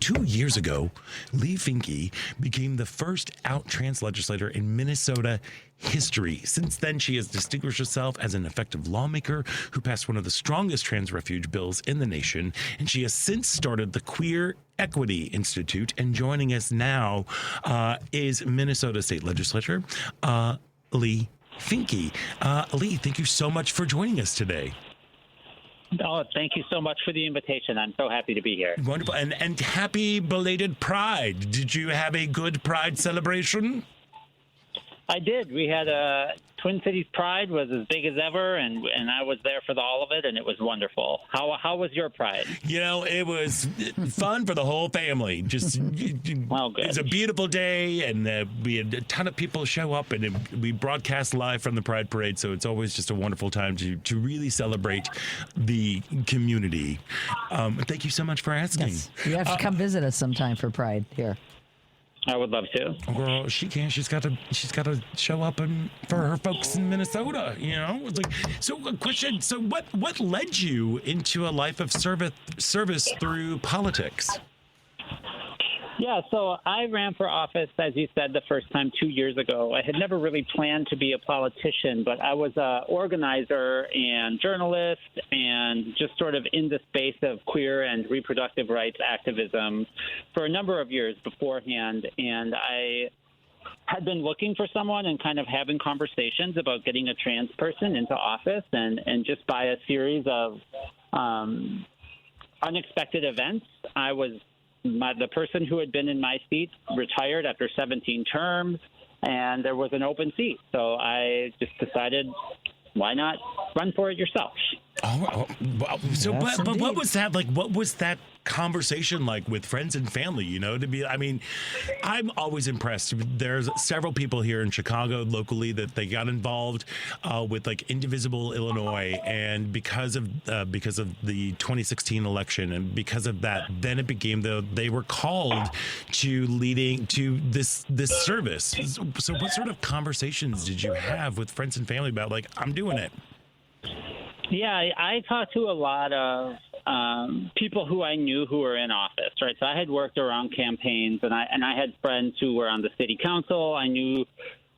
2 years ago, Leigh Finke became the first out trans legislator in Minnesota history. Since then, she has distinguished herself as an effective lawmaker who passed one of the strongest trans refuge bills in the nation, and she has since started the Queer Equity Institute. And joining us now is Minnesota State Legislator Leigh Finke. Leigh, thank you so much for joining us today. Oh, thank you so much for the invitation. I'm so happy to be here. Wonderful. And happy belated Pride. Did you have a good Pride celebration? I did. We had Twin Cities Pride was as big as ever, and I was there for all of it, and it was wonderful. How was your Pride? You know, it was fun for the whole family. Just well, good. It was a beautiful day, and we had a ton of people show up, and we broadcast live from the Pride Parade, so it's always just a wonderful time to really celebrate the community. Thank you so much for asking. Yes. You have to come visit us sometime for Pride here. I would love to. Well, she can't. She's got to show up for her folks in Minnesota. You know, it's like. So, a question. So, what led you into a life of service through politics? Yeah, so I ran for office, as you said, the first time 2 years ago. I had never really planned to be a politician, but I was an organizer and journalist and just sort of in the space of queer and reproductive rights activism for a number of years beforehand. And I had been looking for someone and kind of having conversations about getting a trans person into office, and just by a series of unexpected events, the person who had been in my seat retired after 17 terms, and there was an open seat. So I just decided, why not run for it yourself? Oh, so yes, but what was that like? What was that conversation like with friends and family? You know, I'm always impressed. There's several people here in Chicago locally that they got involved with like Indivisible Illinois, and because of the 2016 election, and because of that, then it became they were called to leading to this service. So what sort of conversations did you have with friends and family about like, I'm doing it? Yeah, I talked to a lot of people who I knew who were in office, right? So I had worked around campaigns, and I had friends who were on the city council. I knew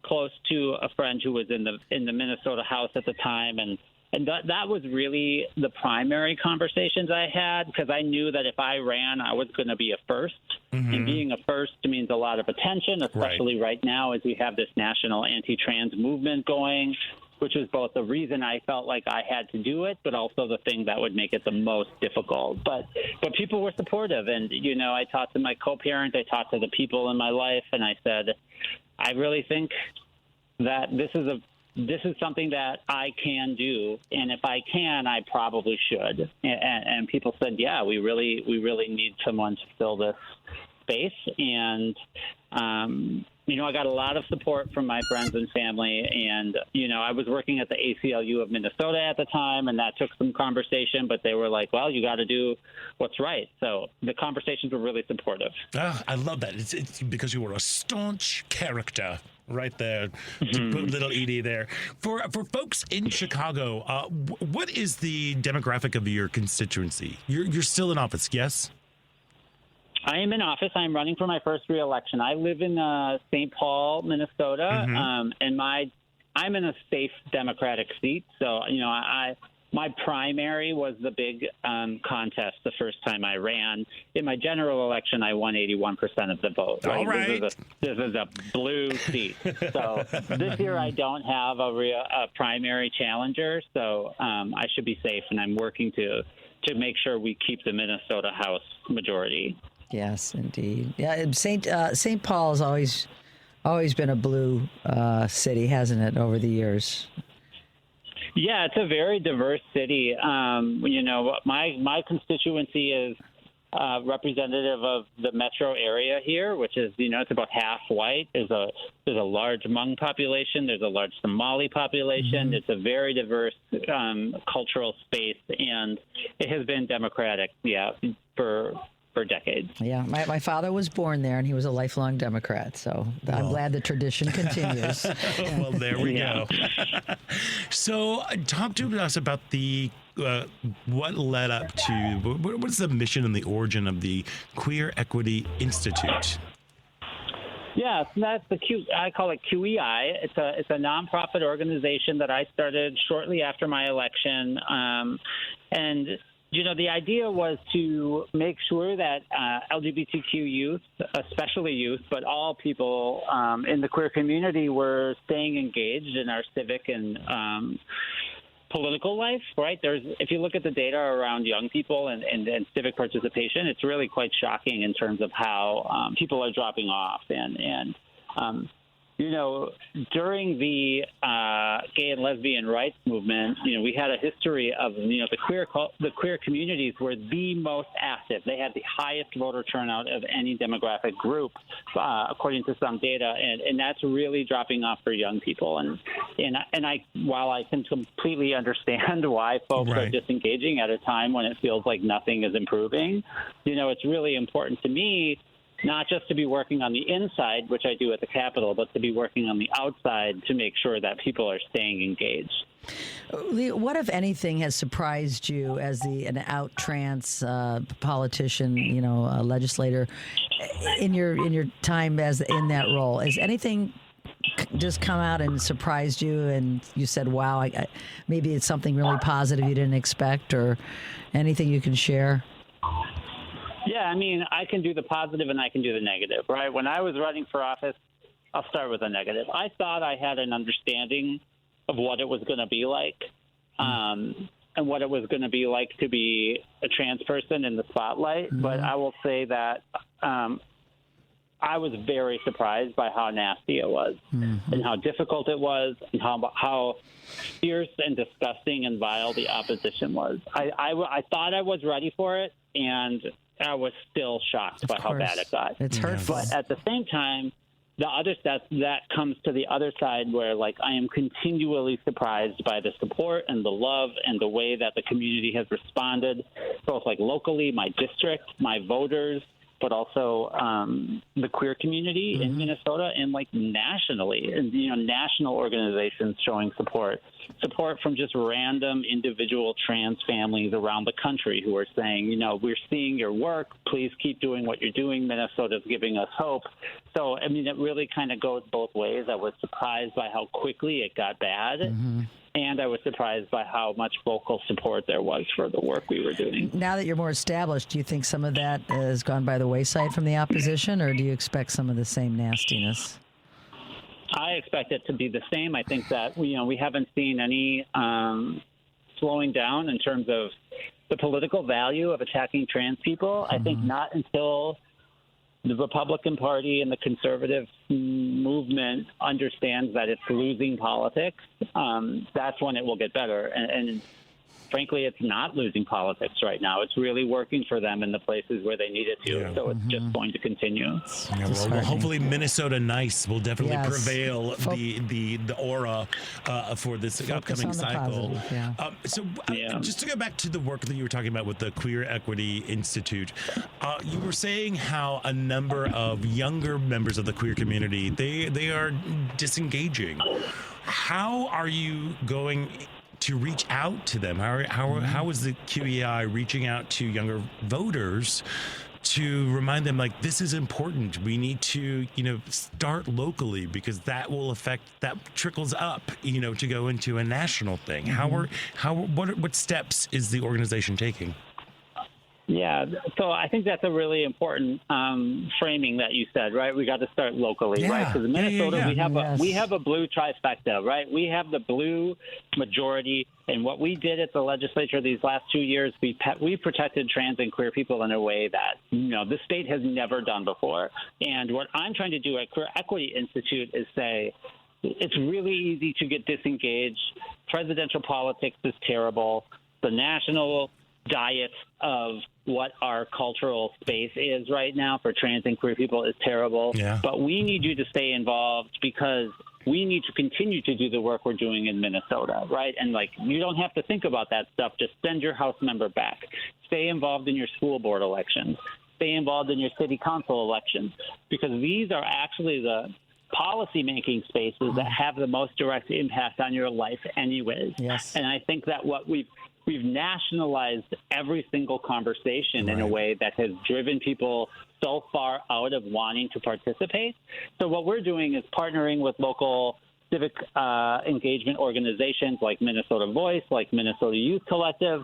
close to a friend who was in the Minnesota House at the time, and that was really the primary conversations I had, because I knew that if I ran, I was going to be a first. Mm-hmm. And being a first means a lot of attention, especially right now as we have this national anti-trans movement going, which was both the reason I felt like I had to do it, but also the thing that would make it the most difficult. But people were supportive. And, you know, I talked to my co-parent, I talked to the people in my life, and I said, I really think that this is something that I can do. And if I can, I probably should. And people said, yeah, we really need someone to fill this space. And, you know, I got a lot of support from my friends and family, and, you know, I was working at the ACLU of Minnesota at the time, and that took some conversation, but they were like, well, you got to do what's right. So the conversations were really supportive. I love that. It's because you were a staunch character right there. To put little Edie there. For folks in Chicago, what is the demographic of your constituency? You're still in office, yes? I am in office. I'm running for my first reelection. I live in St. Paul, Minnesota, and I'm in a safe Democratic seat. So, you know, my primary was the big contest the first time I ran. In my general election, I won 81% of the vote. Right? All right. This is a blue seat. So this year I don't have a primary challenger, so I should be safe, and I'm working to make sure we keep the Minnesota House majority. Yes, indeed. Yeah, St. Paul has always been a blue city, hasn't it, over the years? Yeah, it's a very diverse city. You know, my constituency is representative of the metro area here, which is, you know, it's about half white. There's a large Hmong population. There's a large Somali population. Mm-hmm. It's a very diverse cultural space, and it has been Democratic, for for decades. Yeah, my father was born there, and he was a lifelong Democrat. So I'm glad the tradition continues. Well, there we go. So, talk to us about the what led up to what's the mission and the origin of the Queer Equity Institute? Yeah, so that's I call it QEI. It's a nonprofit organization that I started shortly after my election, and the idea was to make sure that LGBTQ youth, especially youth, but all people in the queer community were staying engaged in our civic and political life, right? If you look at the data around young people and civic participation, it's really quite shocking in terms of how people are dropping off. And during the gay and lesbian rights movement, we had a history of, the queer communities were the most active. They had the highest voter turnout of any demographic group, according to some data, and that's really dropping off for young people. And while I can completely understand why folks are disengaging at a time when it feels like nothing is improving, it's really important to me not just to be working on the inside, which I do at the Capitol, but to be working on the outside to make sure that people are staying engaged. Leigh, what, if anything, has surprised you as an out trans politician, legislator, in your time in that role? Has anything just come out and surprised you, and you said, "Wow, maybe it's something really positive you didn't expect," or anything you can share? Yeah, I mean, I can do the positive and I can do the negative, right? When I was running for office, I'll start with the negative. I thought I had an understanding of what it was going to be like, and what it was going to be like to be a trans person in the spotlight. Mm-hmm. But I will say that I was very surprised by how nasty it was, and how difficult it was, and how fierce and disgusting and vile the opposition was. I thought I was ready for it, and I was still shocked by how bad it got. It's hurtful. But at the same time, the other that comes to the other side where, I am continually surprised by the support and the love and the way that the community has responded, both locally, my district, my voters, but also the queer community in Minnesota, and nationally, and national organizations showing support from just random individual trans families around the country who are saying, we're seeing your work, please keep doing what you're doing, Minnesota's giving us hope. So, I mean, it really kind of goes both ways. I was surprised by how quickly it got bad. And I was surprised by how much vocal support there was for the work we were doing. Now that you're more established, do you think some of that has gone by the wayside from the opposition, or do you expect some of the same nastiness? I expect it to be the same. I think that we haven't seen any slowing down in terms of the political value of attacking trans people. I think not until the Republican Party and the conservative movement understands that it's losing politics, that's when it will get better. And frankly, it's not losing politics right now. It's really working for them in the places where they need it to. Yeah. So it's just going to continue. Yeah, well, hopefully Minnesota Nice will definitely prevail the aura for this upcoming cycle. Just to go back to the work that you were talking about with the Queer Equity Institute, you were saying how a number of younger members of the queer community, they are disengaging. How are you going to reach out to them? How is the QEI reaching out to younger voters to remind them, this is important? We need to, start locally, because that will affect, that trickles up, to go into a national thing. What steps is the organization taking? Yeah, so I think that's a really important framing that you said, right? We got to start locally, right? Because in Minnesota, we have a blue trifecta, right? We have the blue majority, and what we did at the legislature these last 2 years, we protected trans and queer people in a way that the state has never done before. And what I'm trying to do at Queer Equity Institute is say, it's really easy to get disengaged. Presidential politics is terrible. The national diet of what our cultural space is right now for trans and queer people is terrible. Yeah. But we need you to stay involved, because we need to continue to do the work we're doing in Minnesota, right? And you don't have to think about that stuff. Just send your House member back. Stay involved in your school board elections. stay involved in your city council elections, because these are actually the policy-making spaces that have the most direct impact on your life anyways. Yes. And I think that what we've nationalized every single conversation in a way that has driven people so far out of wanting to participate. So what we're doing is partnering with local civic engagement organizations like Minnesota Voice, like Minnesota Youth Collective,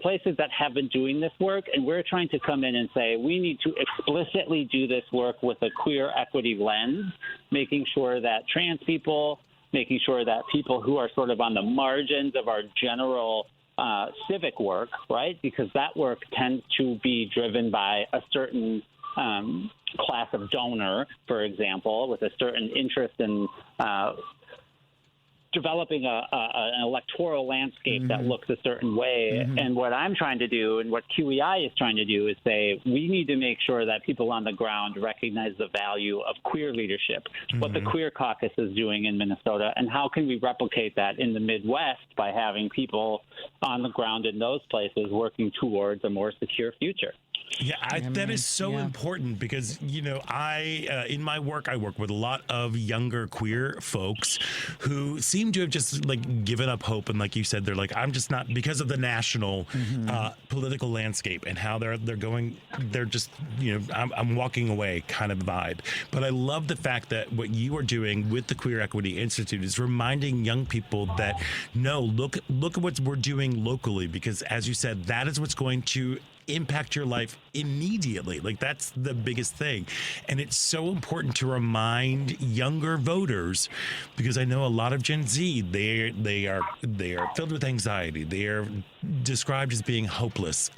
places that have been doing this work. And we're trying to come in and say, we need to explicitly do this work with a queer equity lens, making sure that trans people, making sure that people who are sort of on the margins of our general civic work, right? Because that work tends to be driven by a certain class of donor, for example, with a certain interest in developing an electoral landscape that looks a certain way. And what I'm trying to do and what QEI is trying to do is say we need to make sure that people on the ground recognize the value of queer leadership, what the Queer Caucus is doing in Minnesota, and how can we replicate that in the Midwest by having people on the ground in those places working towards a more secure future. Yeah, that is so important because, I in my work, I work with a lot of younger queer folks who seem to have just given up hope. And like you said, they're like, I'm just not, because of the national political landscape and how they're going, they're just, I'm walking away kind of vibe. But I love the fact that what you are doing with the Queer Equity Institute is reminding young people that, no, look at what we're doing locally, because as you said, that is what's going to impact your life immediately. That's the biggest thing. And it's so important to remind younger voters, because I know a lot of Gen Z, they are filled with anxiety. They are described as being hopeless,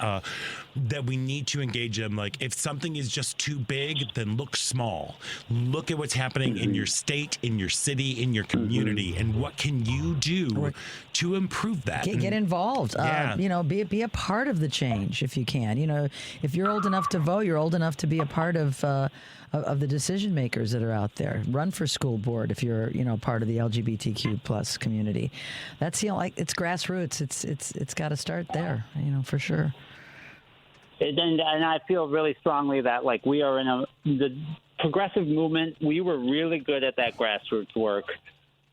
that we need to engage them. If something is just too big, then look small. Look at what's happening in your state, in your city, in your community, and what can you do to improve that? Get involved. Be a part of the change if you can. If you're old enough to vote, you're old enough to be a part of the decision makers that are out there. Run for school board if you're part of the LGBTQ plus community. That's it's grassroots. It's got to start there. For sure. And I feel really strongly that we are in the progressive movement. We were really good at that grassroots work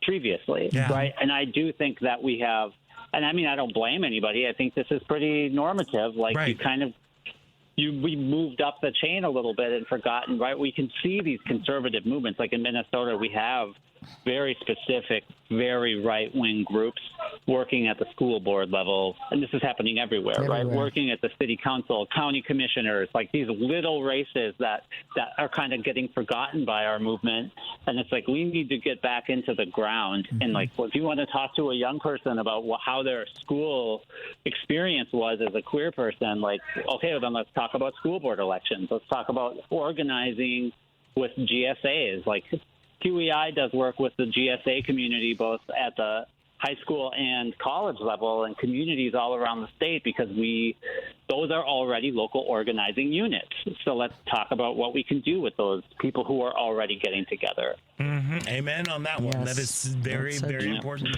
previously, right? And I do think that we have. And I don't blame anybody. I think this is pretty normative. We moved up the chain a little bit and forgotten, right? We can see these conservative movements. Like in Minnesota, we have very specific, very right-wing groups working at the school board level. And this is happening everywhere, right? Working at the city council, county commissioners, these little races that are kind of getting forgotten by our movement. And it's we need to get back into the ground. And if you want to talk to a young person about how their school experience was as a queer person, okay, well, then let's talk about school board elections. Let's talk about organizing with GSAs. QEI does work with the GSA community, both at the high school and college level and communities all around the state, because those are already local organizing units. So let's talk about what we can do with those people who are already getting together. Amen on that one. That is very, very important.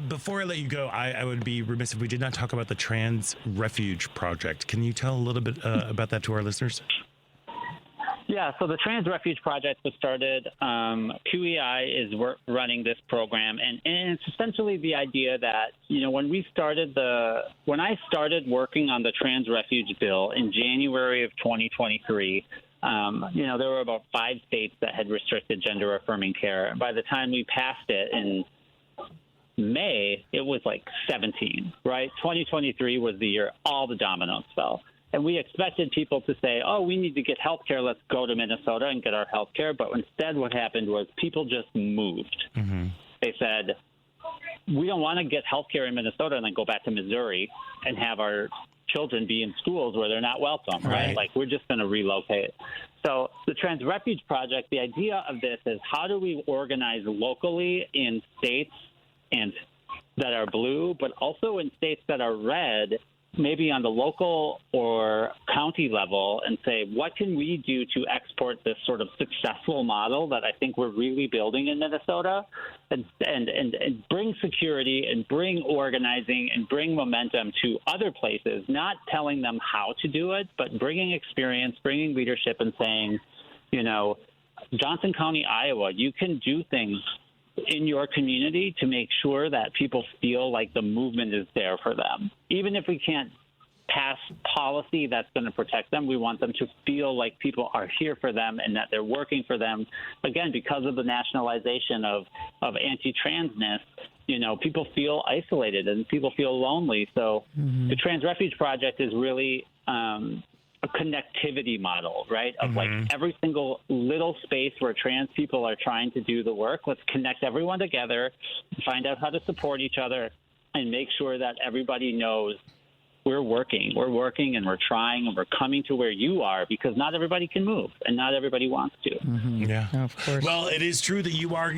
Before I let you go, I would be remiss if we did not talk about the Trans Refuge Project. Can you tell a little bit about that to our listeners? Yeah, so the Trans Refuge Project was started. QEI is running this program, and it's essentially the idea that, when I started working on the Trans Refuge bill in January of 2023, there were about 5 states that had restricted gender-affirming care. By the time we passed it in May, it was 17, right? 2023 was the year all the dominoes fell. And we expected people to say, oh, we need to get health care. Let's go to Minnesota and get our health care. But instead what happened was people just moved. They said, we don't want to get health care in Minnesota and then go back to Missouri and have our children be in schools where they're not welcome, right? We're just going to relocate. So the Trans Refuge Project, the idea of this is how do we organize locally in states that are blue, but also in states that are red, maybe on the local or county level and say, what can we do to export this sort of successful model that I think we're really building in Minnesota and bring security and bring organizing and bring momentum to other places, not telling them how to do it, but bringing experience, bringing leadership and saying, Johnson County, Iowa, you can do things in your community to make sure that people feel like the movement is there for them. Even if we can't pass policy that's going to protect them, we want them to feel like people are here for them and that they're working for them. Again, because of the nationalization of anti-transness, people feel isolated and people feel lonely. So the Trans Refuge Project is really a connectivity model, right? Of like every single little space where trans people are trying to do the work. Let's connect everyone together, find out how to support each other, and make sure that everybody knows we're working and we're trying and we're coming to where you are, because not everybody can move and not everybody wants to. Yeah, of course. Well, it is true that you are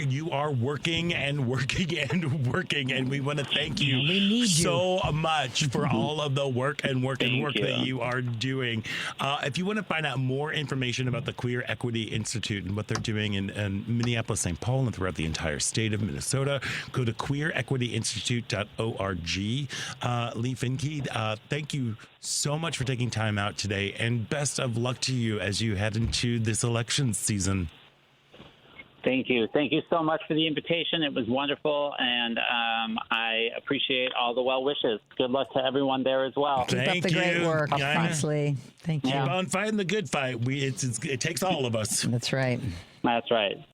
working and working and working, and we want to thank you We need you. so much for all of the work and work and Thank work you. that you are doing. If you want to find out more information about the Queer Equity Institute and what they're doing in Minneapolis, St. Paul, and throughout the entire state of Minnesota, go to queerequityinstitute.org. Leigh Finke, thank you so much for taking time out today, and best of luck to you as you head into this election season. Thank you. Thank you so much for the invitation. It was wonderful, and I appreciate all the well wishes. Good luck to everyone there as well. Keep up Thank the great you. work, Yeah. Leigh. Thank you. Keep on fighting the good fight. It takes all of us. That's right. That's right.